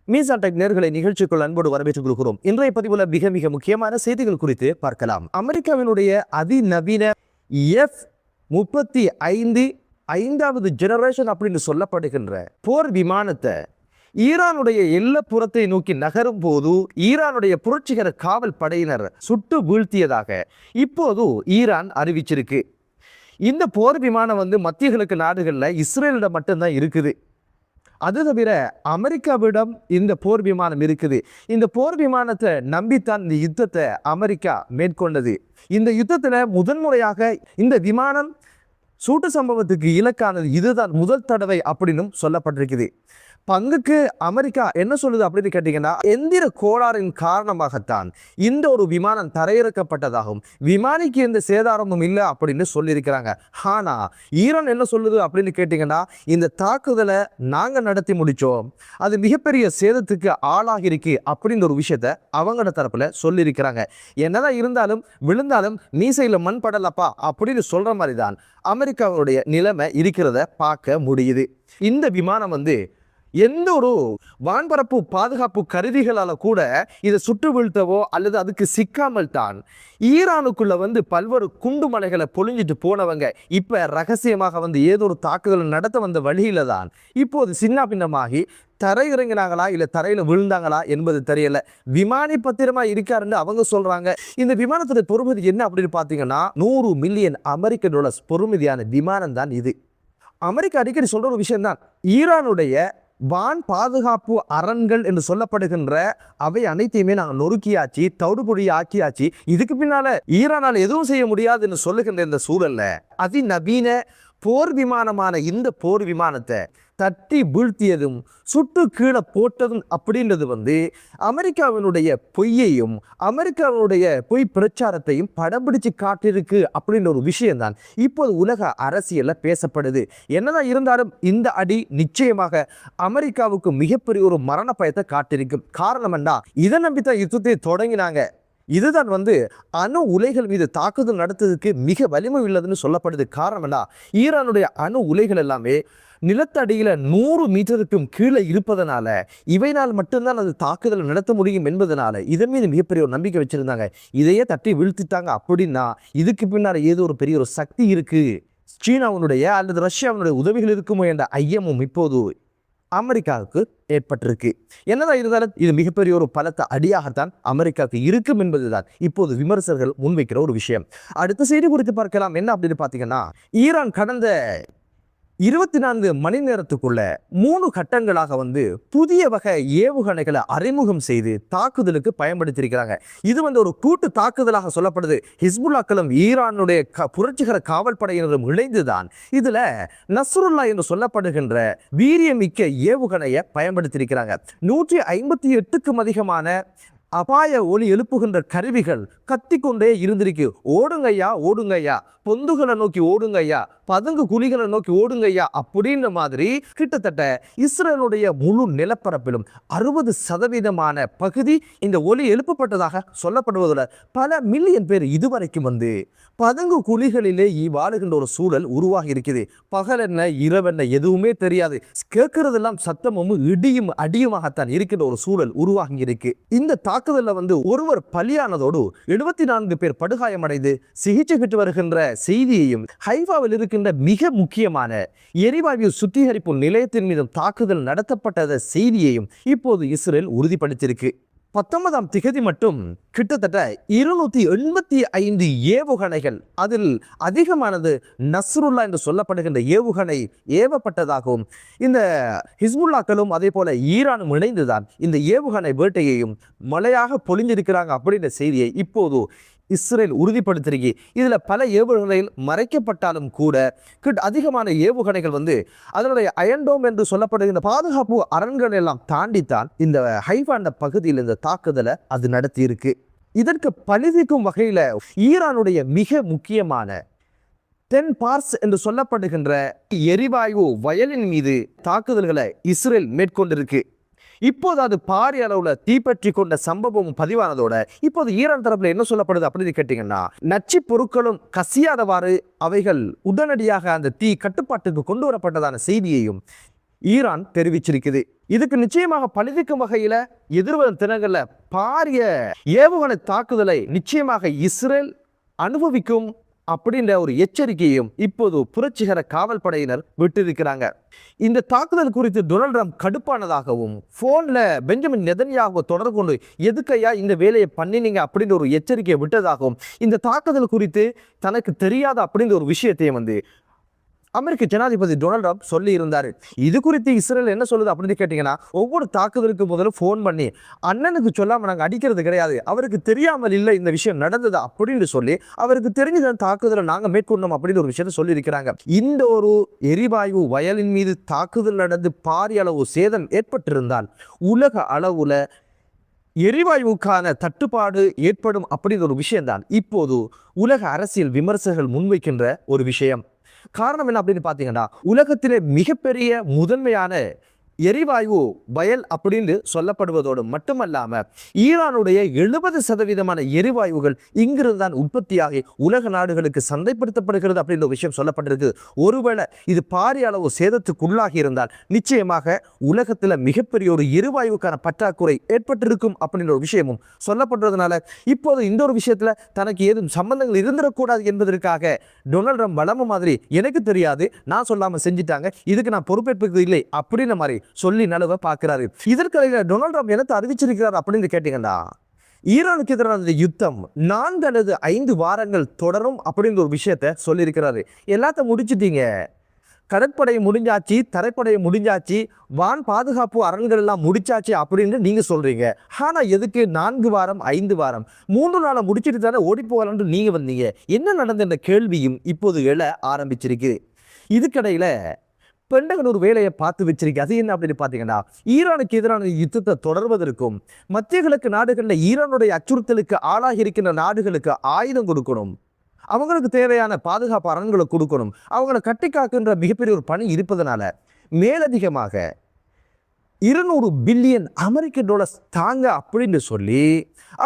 மீசான் டெக் நேர்களை நிகழ்ச்சிக்குள் அன்போடு வரவேற்றுக் கொள்கிறோம். இன்றைய பதிவுல மிக முக்கியமான செய்திகள் குறித்து பார்க்கலாம். அமெரிக்காவினுடைய அதிநவீன F-35 ஐந்தாவது ஜெனரேஷன் அப்படின்னு சொல்லப்படுகின்ற போர் விமானத்தை ஈரானுடைய எல்லைப்புறத்தை நோக்கி நகரும் போது ஈரானுடைய புரட்சிகர காவல் படையினர் சுட்டு வீழ்த்தியதாக இப்போது ஈரான் அறிவிச்சிருக்கு. இந்த போர் விமானம் மத்திய கிழக்கு நாடுகளில் இஸ்ரேலிடம் மட்டும்தான் இருக்குது. அது தவிர அமெரிக்காவிடம் இந்த போர் விமானம் இருக்குது. இந்த போர் விமானத்தை நம்பித்தான் இந்த யுத்தத்தை அமெரிக்கா மேற்கொண்டது. இந்த யுத்தத்தில் முதன்முறையாக இந்த விமானம் சூட்டு சம்பவத்துக்கு இலக்கானது இதுதான் முதல் தடவை அப்படின்னு சொல்லப்பட்டிருக்குது. பங்குக்கு அமெரிக்கா என்ன சொல்லுது அப்படின்னு கேட்டீங்கன்னா, எந்திர கோளாறின் காரணமாகத்தான் இந்த ஒரு விமானம் தரையிறக்கப்பட்டதாகும், விமானிக்கு எந்த சேதாரமும் இல்லை அப்படின்னு சொல்லியிருக்கிறாங்க. ஆனா ஈரான் என்ன சொல்லுது அப்படின்னு கேட்டீங்கன்னா, இந்த தாக்குதலை நாங்க நடத்தி முடிச்சோம், அது மிகப்பெரிய சேதத்துக்கு ஆளாகிருக்கு அப்படின்ற ஒரு விஷயத்த அவங்களோட தரப்புல சொல்லியிருக்கிறாங்க. என்னதான் இருந்தாலும் விழுந்தாலும் மீசையில மண் படலப்பா அப்படின்னு சொல்ற மாதிரி தான் அமெரிக்காவுடைய நிலைமை இருக்கிறத பார்க்க முடியுது. இந்த விமானம் எந்த ஒரு வான்பரப்பு பாதுகாப்பு கருவிகளால் கூட இதை சுட்டு வீழ்த்தவோ அல்லது அதுக்கு சிக்காமல் தான் ஈரானுக்குள்ள பல்வேறு குண்டு மலைகளை பொழிஞ்சிட்டு போனவங்க இப்ப ரகசியமாக ஏதோ ஒரு தாக்குதல் நடத்த வந்த வழியில தான் இப்போது சின்ன பின்னமாகி தரை இறங்கினாங்களா இல்ல தரையில விழுந்தாங்களா என்பது தெரியல. விமானி பத்திரமா இருக்காருன்னு அவங்க சொல்றாங்க. இந்த விமானத்துடைய பொறுமதி என்ன அப்படின்னு பாத்தீங்கன்னா, $100 மில்லியன் பொறுமதியான விமானம் தான் இது. அமெரிக்கா அடிக்கடி சொல்ற ஒரு விஷயம் தான், ஈரானுடைய வான் பாதுகாப்பு அரண்கள் என்று சொல்லப்படுகின்ற அவை அனைத்தையுமே நாங்கள் நொறுக்கியாச்சு, தவிடுபொடி ஆக்கியாச்சு, இதுக்கு பின்னால ஈரானால் எதுவும் செய்ய முடியாதுன்னு சொல்லுகின்ற இந்த சூழல்ல அதிநவீன போர் விமானமான இந்த போர் விமானத்தை தட்டி வீழ்த்தியதும் சுட்டு கீழே போட்டதும் அப்படின்றது அமெரிக்காவினுடைய பொய்யையும் அமெரிக்காவினுடைய பொய் பிரச்சாரத்தையும் படம் பிடிச்சு காட்டிருக்கு அப்படின்ற ஒரு விஷயம்தான் இப்போது உலக அரசியல்ல பேசப்படுது. என்னதான் இருந்தாலும் இந்த அடி நிச்சயமாக அமெரிக்காவுக்கு மிகப்பெரிய ஒரு மரண பயத்தை காட்டிருக்கும். காரணம் என்ன, இதை நம்பித்தான் யுத்தத்தை தொடங்கினாங்க. இதுதான் அணு உலைகள் மீது தாக்குதல் நடத்துவதற்கு மிக வலிமை உள்ளதுன்னு சொல்லப்படுது. காரணம் என்ன, ஈரானுடைய அணு உலைகள் எல்லாமே நிலத்தடியில 100 மீட்டருக்கும் கீழே இருப்பதனால இவைனால் மட்டும்தான் அது தாக்குதல் நடத்த முடியும் என்பதனால இதன் மீது மிகப்பெரிய ஒரு நம்பிக்கை வச்சிருந்தாங்க. இதையே தட்டி வீழ்த்திட்டாங்க அப்படின்னா இதுக்கு பின்னால் ஏதோ ஒரு பெரிய ஒரு சக்தி இருக்கு, சீனாவுடைய அல்லது ரஷ்யாவுடைய உதவிகள் இருக்குமோ என்ற ஐயமும் இப்போது அமெரிக்காவுக்கு ஏற்பட்டிருக்கு. என்னதான் இருந்தாலும் இது மிகப்பெரிய ஒரு பலத்த அடியாகத்தான் அமெரிக்காவுக்கு இருக்கும் என்பதுதான் இப்போது விமர்சகர்கள் முன்வைக்கிற ஒரு விஷயம். அடுத்த செய்தி குறித்து பார்க்கலாம். என்ன அப்படின்னு பார்த்தீங்கன்னா, ஈரான் கடந்த 24 மணி நேரத்துக்குள்ள 3 கட்டங்களாக புதிய வகை ஏவுகணைகளை அறிமுகம் செய்து தாக்குதலுக்கு பயன்படுத்தியிருக்கிறாங்க. இது ஒரு கூட்டு தாக்குதலாக சொல்லப்படுது. ஹிஸ்புல்லாக்களும் ஈரானுடைய புரட்சிகர காவல் படையினரும் இணைந்துதான் இதுல நஸ்ருல்லா என்று சொல்லப்படுகின்ற வீரியமிக்க ஏவுகணையை பயன்படுத்தியிருக்கிறாங்க. 158க்கும் அதிகமான அபாய ஒலி எழுப்புகின்ற கருவிகள் கத்திக்கொண்டே இருந்திருக்கு. ஓடுங்கய்யா ஓடுங்கய்யா, பொந்துகளை நோக்கி ஓடுங்கய்யா, பதுங்கு குழிகளை நோக்கி ஓடுங்கய்யா அப்படின்ற மாதிரி கிட்டத்தட்ட இஸ்ரேலுடைய முழு நிலப்பரப்பிலும் 60% பகுதி இந்த ஒலி எழுப்பப்பட்டதாக சொல்லப்படுவதில் பல மில்லியன் பேர் இதுவரைக்கும் பதுங்கு குழிகளிலே வாழுகின்ற ஒரு சூழல் உருவாகி இருக்குது. பகல் என்ன இரவென்ன எதுவுமே தெரியாது, கேட்கறதெல்லாம் சத்தமும் இடியும் அடியுமாகத்தான் இருக்கின்ற ஒரு சூழல் உருவாகி இருக்கு. இந்த தாக்குதல்ல ஒருவர் பலியானதோடு 74 பேர் படுகாயமடைந்து சிகிச்சை பெற்று வருகின்ற செய்தியையும், ஹைஃபாவில் இருக்கின்ற மிக முக்கியமான எரிவாயு சுத்திகரிப்பு நிலையத்தின் மீது தாக்குதல் நடத்தப்பட்ட செய்தியையும் இப்போது இஸ்ரேல் உறுதிப்படுத்தியிருக்கு. 19ஆம் திகதி மட்டும் கிட்டத்தட்ட 285 ஏவுகணைகள், அதில் அதிகமானது நஸ்ருல்லா என்று சொல்லப்படுகின்ற ஏவுகணை ஏவப்பட்டதாகவும் இந்த ஹிஸ்புல்லாக்களும் அதே போல ஈரானும் இணைந்துதான் இந்த ஏவுகணை வேட்டையையும் மழையாக பொழிஞ்சிருக்கிறாங்க அப்படின்ற செய்தியை இப்போது இஸ்ரேல் உறுதிப்படுத்திருக்கு. இதுல பல ஏவுகணைகள் மறைக்கப்பட்டாலும் கூட அதிகமான ஏவுகணைகள் அதனுடைய அயன்டோம் என்று சொல்லப்படுகின்ற பாதுகாப்பு அரண்கள் எல்லாம் தாண்டித்தான் இந்த ஹைஃபா பகுதியில் இந்த தாக்குதலை அது நடத்தி இருக்கு. இதற்கு பழிதிக்கும் வகையில ஈரானுடைய மிக முக்கியமான 10 பார்ஸ் என்று சொல்லப்படுகின்ற எரிவாயு வயலின் மீது தாக்குதல்களை இஸ்ரேல் மேற்கொண்டிருக்கு. இப்போது அது பாரிய அளவுல தீப்பற்றி கொண்ட சம்பவம் பதிவானதோட இப்போது ஈரான் தரப்புல என்ன சொல்லப்படுது அப்படின்னு கேட்டீங்கன்னா, நச்சு பொருட்களும் கசியாதவாறு அவைகள் உடனடியாக அந்த தீ கட்டுப்பாட்டுக்கு கொண்டு வரப்பட்டதான செய்தியையும் ஈரான் தெரிவிச்சிருக்குது. இதுக்கு நிச்சயமாக பழிதிக்கும் வகையில எதிர்வரும் தினங்கள்ல பாரிய ஏவுகணை தாக்குதலை நிச்சயமாக இஸ்ரேல் அனுபவிக்கும் அப்படின்ற ஒரு எச்சரிக்கையும் இப்போது புரட்சிகர காவல் படையினர் விட்டிருக்கிறாங்க. இந்த தாக்குதல் குறித்து டொனால்ட் ட்ரம்ப் கடுப்பானதாகவும் போன்ல பெஞ்சமின் நெதன்யாகுவை தொடர்பு கொண்டு எதுக்கையா இந்த வேலையை பண்ணினீங்க அப்படின்ற ஒரு எச்சரிக்கையை விட்டதாகவும், இந்த தாக்குதல் குறித்து தனக்கு தெரியாத அப்படின்ற ஒரு விஷயத்தையும் அமெரிக்க ஜனாதிபதி டொனால்ட் ட்ரம்ப் சொல்லி இருந்தாரு. இது குறித்து இஸ்ரேல் என்ன சொல்லுது அப்படின்னு கேட்டீங்கன்னா, ஒவ்வொரு தாக்குதலுக்கு முதல்ல போன் பண்ணி அண்ணனுக்கு சொல்லாம நாங்கள் அடிக்கிறது கிடையாது, அவருக்கு தெரியாமல் இல்லை இந்த விஷயம் நடந்தது அப்படின்னு சொல்லி அவருக்கு தெரிஞ்ச தாக்குதலை நாங்கள் மேற்கொண்டோம் அப்படின்னு ஒரு விஷயத்தை சொல்லி இருக்கிறாங்க. இந்த ஒரு எரிவாயு வயலின் மீது தாக்குதல் நடந்து பாரிய அளவு சேதம் ஏற்பட்டிருந்தால் உலக அளவுல எரிவாயுவுக்கான தட்டுப்பாடு ஏற்படும் அப்படின்ற ஒரு விஷயம்தான் இப்போது உலக அரசியல் விமர்சகர்கள் முன்வைக்கின்ற ஒரு விஷயம். காரணம் என்ன அப்படின்னு பார்த்தீங்கன்னா, உலகத்திலே மிகப்பெரிய முதன்மையான எரிவாயு வயல் அப்படின்னு சொல்லப்படுவதோடு மட்டுமல்லாம ஈரானுடைய 70% எரிவாயுகள் இங்கிருந்தான் உற்பத்தியாகி உலக நாடுகளுக்கு சந்தைப்படுத்தப்படுகிறது அப்படின்ற விஷயம் சொல்லப்பட்டிருக்கு. ஒருவேளை இது பாரிய அளவு சேதத்துக்குள்ளாகி இருந்தால் நிச்சயமாக உலகத்தில் மிகப்பெரிய ஒரு எரிவாயுக்கான பற்றாக்குறை ஏற்பட்டிருக்கும் அப்படின்ற ஒரு விஷயமும் சொல்லப்படுறதுனால இப்போது இந்த ஒரு விஷயத்துல தனக்கு ஏதும் சம்பந்தங்கள் இருந்துடக்கூடாது என்பதற்காக டொனால்ட் ட்ரம்ப் வளம மாதிரி எனக்கு தெரியாது, நான் சொல்லாம செஞ்சிட்டாங்க, இதுக்கு நான் பொறுப்பேற்பது இல்லை அப்படின்ற மாதிரி சொல்லி நழுவ பார்க்கிறாரு. இதற்கிடையில டொனால்ட் ட்ரம்ப் என்ன அறிவிச்சிருக்கிறார் அப்படின்னு கேட்டீங்கன்னா, ஈரானுக்கு எதிரான யுத்தம் 4 அல்லது 5 வாரங்கள் தொடரும் அப்படின்ற ஒரு விஷயத்த சொல்லியிருக்கிறாரு. எல்லாத்தையும் முடிச்சுட்டீங்க, கடற்படை முடிஞ்சாச்சு, தரைப்படை முடிஞ்சாச்சு, வான் பாதுகாப்பு அரண்கள் எல்லாம் முடிச்சாச்சு அப்படின்னு நீங்க சொல்றீங்க. ஆனா எதுக்கு 4 வாரம் 5 வாரம் 3 நாளை முடிச்சுட்டு தானே ஓடி போகலான்னு நீங்க வந்தீங்க? என்ன நடந்த என்ற கேள்வியும் இப்போது எழ ஆரம்பிச்சிருக்கு. இதுக்கிடையில பெண்டகன் ஒரு வேலையை பார்த்து வச்சிருக்கு. அது என்ன அப்படின்னு பார்த்தீங்கன்னா, ஈரானுக்கு எதிரான யுத்தத்தை தொடர்வதற்கும் மத்திய கிழக்கு நாடுகளில் ஈரானுடைய அச்சுறுத்தலுக்கு ஆளாகி இருக்கின்ற நாடுகளுக்கு ஆயுதம் கொடுக்கணும், அவங்களுக்கு தேவையான பாதுகாப்பு அரண்களை கொடுக்கணும், அவங்களை கட்டி காக்கின்ற மிகப்பெரிய ஒரு பணி இருப்பதனால மேலதிகமாக 200 பில்லியன் அமெரிக்க டாலர்ஸ் தாங்க அப்படின்னு சொல்லி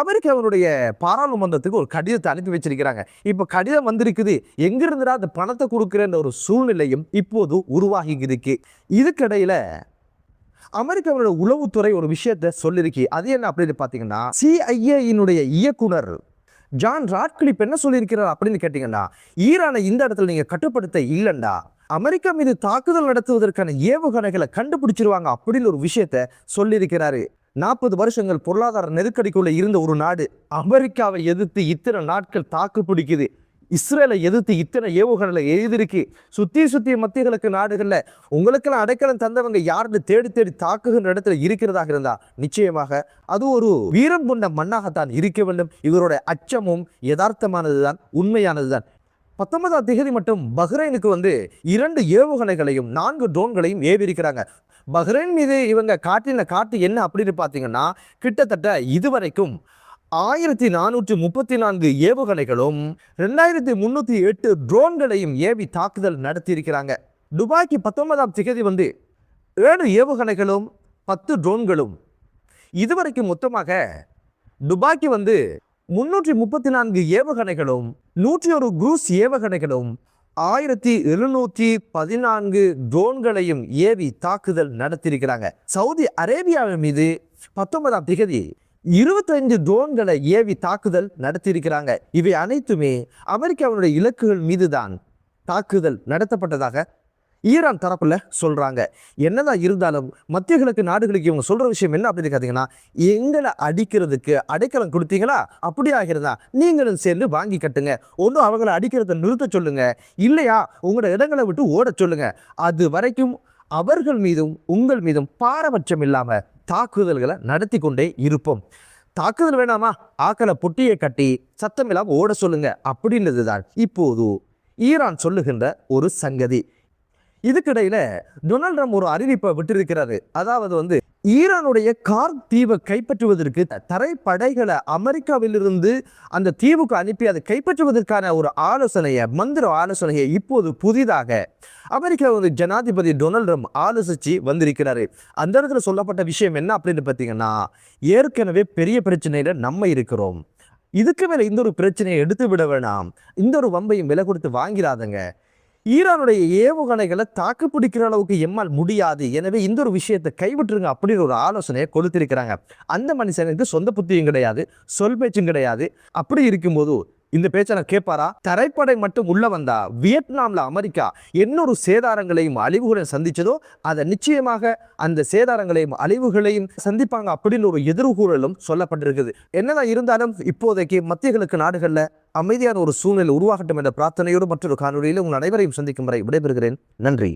அமெரிக்காவுடைய பாராளுமன்றத்துக்கு ஒரு கடிதத்தை அனுப்பி வச்சிருக்கிறாங்க. இப்போ கடிதம் வந்திருக்குது, எங்கிருந்துடா அந்த பணத்தை கொடுக்குறன்ற ஒரு சூழ்நிலையும் இப்போது உருவாகி இருக்கு. இதுக்கிடையில அமெரிக்காவுடைய உளவுத்துறை ஒரு விஷயத்த சொல்லியிருக்கு. அது என்ன அப்படின்னு பார்த்தீங்கன்னா, CIA இயக்குனர் ஜான் ராட்க்ளிஃப் என்ன சொல்லியிருக்கிறார் அப்படின்னு கேட்டீங்கன்னா, ஈரானை இந்த இடத்துல நீங்க கட்டுப்படுத்த இல்லைண்டா அமெரிக்கா மீது தாக்குதல் நடத்துவதற்கான ஏவுகணைகளை கண்டுபிடிச்சிருவாங்க அப்படின்னு ஒரு விஷயத்த சொல்லியிருக்கிறாரு. 40 வருஷங்கள் பொருளாதார நெருக்கடிக்குள்ள இருந்த ஒரு நாடு அமெரிக்காவை எதிர்த்து இத்தனை நாட்கள் தாக்கு பிடிக்குது, இஸ்ரேலை எதிர்த்து இத்தனை ஏவுகணைகளை எழுதிருக்கு. சுத்தி மத்திய கிழக்கு நாடுகள்ல உங்களுக்கெல்லாம் அடைக்கலம் தந்தவங்க யாருன்னு தேடி தேடி தாக்குகின்ற இடத்துல இருக்கிறதாக இருந்தா நிச்சயமாக அது ஒரு வீரம் கொண்ட மண்ணாகத்தான் இருக்க வேண்டும். இவருடைய அச்சமும் யதார்த்தமானதுதான், உண்மையானதுதான். 19ஆம் தேதி மட்டும் பஹ்ரைனுக்கு 2 ஏவுகணைகளையும் 4 ட்ரோன்களையும் ஏவிருக்கிறாங்க. பஹ்ரைன் மீது இவங்க காட்டின காட்டு என்ன அப்படின்னு பார்த்தீங்கன்னா, கிட்டத்தட்ட இதுவரைக்கும் 1434 ஏவுகணைகளும் 2308 ட்ரோன்களையும் ஏவி தாக்குதல் நடத்தியிருக்கிறாங்க. துபாய்க்கு 19ஆம் தேதி 7 ஏவுகணைகளும் 10 ட்ரோன்களும், இதுவரைக்கும் மொத்தமாக துபாய்க்கு 334 ஏவுகணைகளும் 101 குரூஸ் ஏவுகணைகளும் 1714 ட்ரோன்களையும் ஏவி தாக்குதல் நடத்தியிருக்கிறாங்க. சவுதி அரேபியாவின் மீது 19ஆம் தேதி 25 ட்ரோன்களை ஏவி தாக்குதல் நடத்தியிருக்கிறாங்க. இவை அனைத்துமே அமெரிக்காவுடைய இலக்குகள் மீதுதான் தாக்குதல் நடத்தப்பட்டதாக ஈரான் தரப்புல சொல்றாங்க. என்னதான் இருந்தாலும் மத்திய கிழக்கு நாடுகளுக்கு இவங்க சொல்ற விஷயம் என்ன அப்படின்னு பார்த்தீங்கன்னா, எங்களை அடிக்கிறதுக்கு அடைக்கலம் கொடுத்தீங்களா, அப்படி ஆகிறதா நீங்களும் சேர்ந்து வாங்கி கட்டுங்க, ஒன்றும் அவங்களை அடிக்கிறத நிறுத்த சொல்லுங்க, இல்லையா உங்களோட இடங்களை விட்டு ஓட சொல்லுங்க, அது வரைக்கும் அவர்கள் மீதும் உங்கள் மீதும் பாரபட்சம் இல்லாம தாக்குதல்களை நடத்தி கொண்டே இருப்போம். தாக்குதல் வேணாமா, ஆக்களை பொட்டியை கட்டி சத்தம் இல்லாமல் ஓட சொல்லுங்க அப்படின்றது தான் இப்போது ஈரான் சொல்லுகின்ற ஒரு சங்கதி. இதுக்கிடையில டொனால்ட் ட்ரம்ப் ஒரு அறிவிப்பை விட்டிருக்கிறாரு. அதாவது ஈரானுடைய கார்க் தீவை கைப்பற்றுவதற்கு தரைப்படைகளை அமெரிக்காவிலிருந்து அந்த தீவுக்கு அனுப்பி அதை கைப்பற்றுவதற்கான ஒரு மந்திர ஆலோசனையை இப்போது புதிதாக அமெரிக்கா ஜனாதிபதி டொனால்ட் ட்ரம்ப் ஆலோசிச்சு வந்திருக்கிறாரு. அந்த இடத்துல சொல்லப்பட்ட விஷயம் என்ன அப்படின்னு பார்த்தீங்கன்னா, ஏற்கனவே பெரிய பிரச்சனையில நம்ம இருக்கிறோம், இதுக்கு மேல இந்த ஒரு பிரச்சனையை எடுத்து விட வேணாம், இந்த ஒரு வம்பையும் விலை கொடுத்து வாங்கிறாதங்க, ஈரானுடைய ஏவுகணைகளை தாக்கு பிடிக்கிற அளவுக்கு எம்மால் முடியாது, எனவே இந்த ஒரு விஷயத்தை கைவிட்டுருங்க அப்படின்னு ஒரு ஆலோசனையை கொடுத்திருக்கிறாங்க. அந்த மனுஷனுக்கு சொந்த புத்தியும் கிடையாது, சொல் பேச்சும் கிடையாது. அப்படி இருக்கும்போது இந்த பேச்சை கேட்பாரா? தரைப்படை மட்டும் உள்ள வந்தா வியட்நாம்ல அமெரிக்கா என்னொரு சேதாரங்களையும் அழிவுகளையும் சந்திச்சதோ அதை நிச்சயமாக அந்த சேதாரங்களையும் அழிவுகளையும் சந்திப்பாங்க அப்படின்னு ஒரு எதிர்கூறலும் சொல்லப்பட்டிருக்குது. என்னதான் இருந்தாலும் இப்போதைக்கு மத்திய கிழக்கு நாடுகள்ல அமைதியான ஒரு சூழ்நிலை உருவாகட்டும் என்ற பிரார்த்தனையோடு மற்றொரு காணொலியில் உங்கள் அனைவரையும் சந்திக்கும் வரை விடைபெறுகிறேன். நன்றி.